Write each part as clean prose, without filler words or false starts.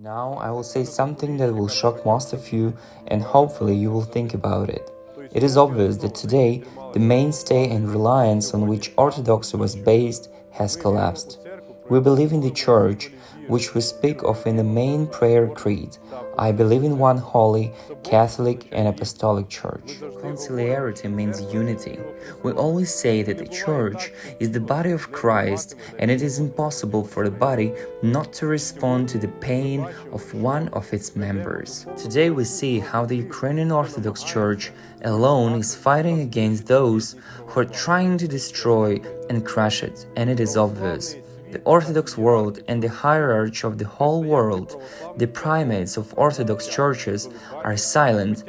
Now I will say something that will shock most of you, and hopefully you will think about it. It is obvious that today the mainstay and reliance on which Orthodoxy was based has collapsed. We believe in the Church, which we speak of in the main prayer creed. I believe in one holy, Catholic and Apostolic Church. Conciliarity means unity. We always say that the Church is the body of Christ, and it is impossible for the body not to respond to the pain of one of its members. Today we see how the Ukrainian Orthodox Church alone is fighting against those who are trying to destroy and crush it, and it is obvious. The Orthodox world and the hierarchy of the whole world, the primates of Orthodox churches, are silent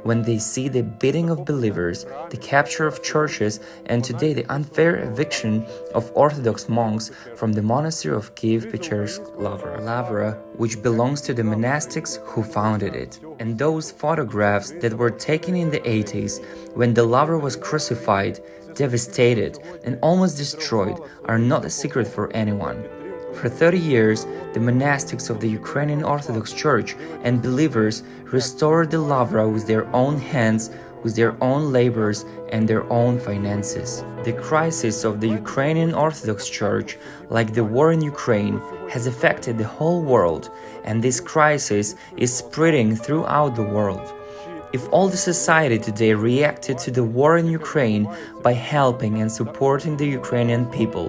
when they see the beating of believers, the capture of churches, and today the unfair eviction of Orthodox monks from the monastery of Kiev-Pechersk Lavra, which belongs to the monastics who founded it. And those photographs that were taken in the 80s, when the Lavra was crucified, devastated, and almost destroyed, are not a secret for anyone. For 30 years, the monastics of the Ukrainian Orthodox Church and believers restored the Lavra with their own hands, with their own labors and their own finances. The crisis of the Ukrainian Orthodox Church, like the war in Ukraine, has affected the whole world, and this crisis is spreading throughout the world. If all the society today reacted to the war in Ukraine by helping and supporting the Ukrainian people,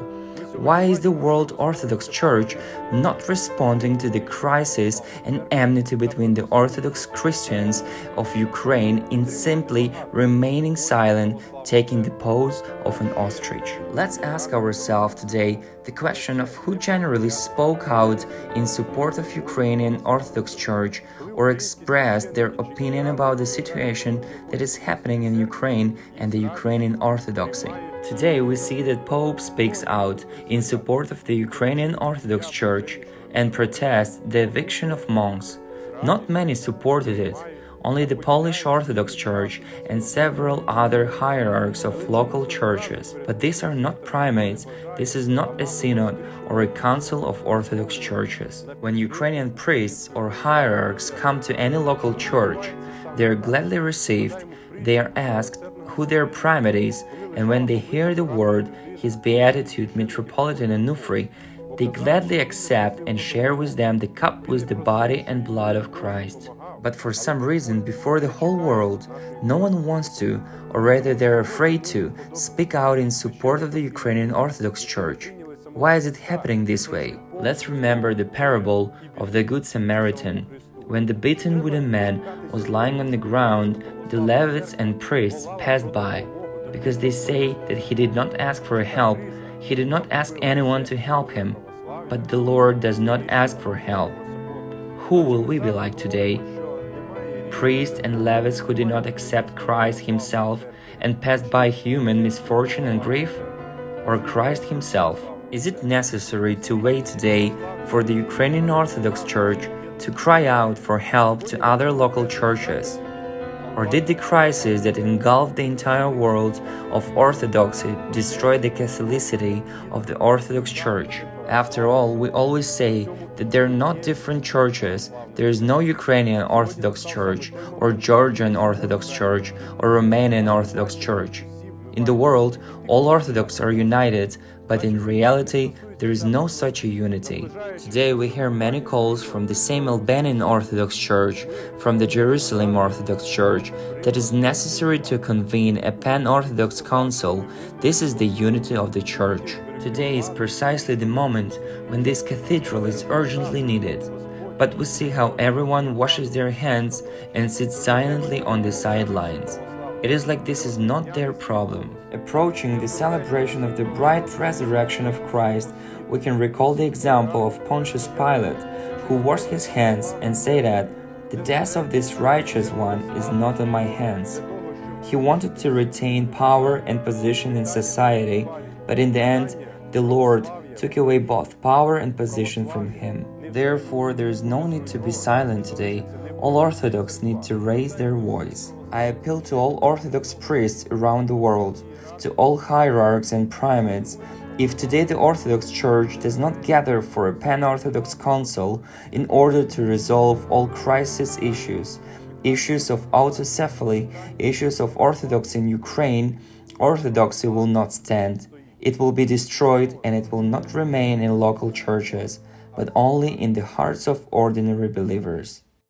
why is the World Orthodox Church not responding to the crisis and enmity between the Orthodox Christians of Ukraine in simply remaining silent, taking the pose of an ostrich? Let's ask ourselves today the question of who generally spoke out in support of Ukrainian Orthodox Church or expressed their opinion about the situation that is happening in Ukraine and the Ukrainian Orthodoxy. Today we see that Pope speaks out in support of the Ukrainian Orthodox Church and protests the eviction of monks. Not many supported it. Only the Polish Orthodox Church and several other hierarchs of local churches. But these are not primates, this is not a synod or a council of Orthodox churches. When Ukrainian priests or hierarchs come to any local church, they are gladly received, they are asked who their primate is, and when they hear the word, His Beatitude Metropolitan Onufry, they gladly accept and share with them the cup with the body and blood of Christ. But for some reason, before the whole world, no one wants to, or rather they're afraid to, speak out in support of the Ukrainian Orthodox Church. Why is it happening this way? Let's remember the parable of the Good Samaritan. When the beaten wooden man was lying on the ground, the Levites and priests passed by, because they say that he did not ask for help, he did not ask anyone to help him. But the Lord does not ask for help. Who will we be like today? Priests and Levites who did not accept Christ Himself and passed by human misfortune and grief? Or Christ Himself? Is it necessary to wait today for the Ukrainian Orthodox Church to cry out for help to other local churches? Or did the crisis that engulfed the entire world of Orthodoxy destroy the Catholicity of the Orthodox Church? After all, we always say that there are not different churches. There is no Ukrainian Orthodox Church, or Georgian Orthodox Church, or Romanian Orthodox Church. In the world, all Orthodox are united, but in reality, there is no such a unity. Today we hear many calls from the same Albanian Orthodox Church, from the Jerusalem Orthodox Church, that is necessary to convene a pan-Orthodox council. This is the unity of the Church. Today is precisely the moment when this cathedral is urgently needed. But we see how everyone washes their hands and sits silently on the sidelines. It is like this is not their problem. Approaching the celebration of the bright resurrection of Christ, we can recall the example of Pontius Pilate, who washed his hands and said that the death of this righteous one is not on my hands. He wanted to retain power and position in society, but in the end, the Lord took away both power and position from him. Therefore, there is no need to be silent today. All Orthodox need to raise their voice. I appeal to all Orthodox priests around the world, to all hierarchs and primates, If today the Orthodox Church does not gather for a pan-Orthodox council in order to resolve all crisis issues, issues of autocephaly, issues of Orthodoxy in Ukraine, Orthodoxy will not stand. It will be destroyed, and it will not remain in local churches, but only in the hearts of ordinary believers.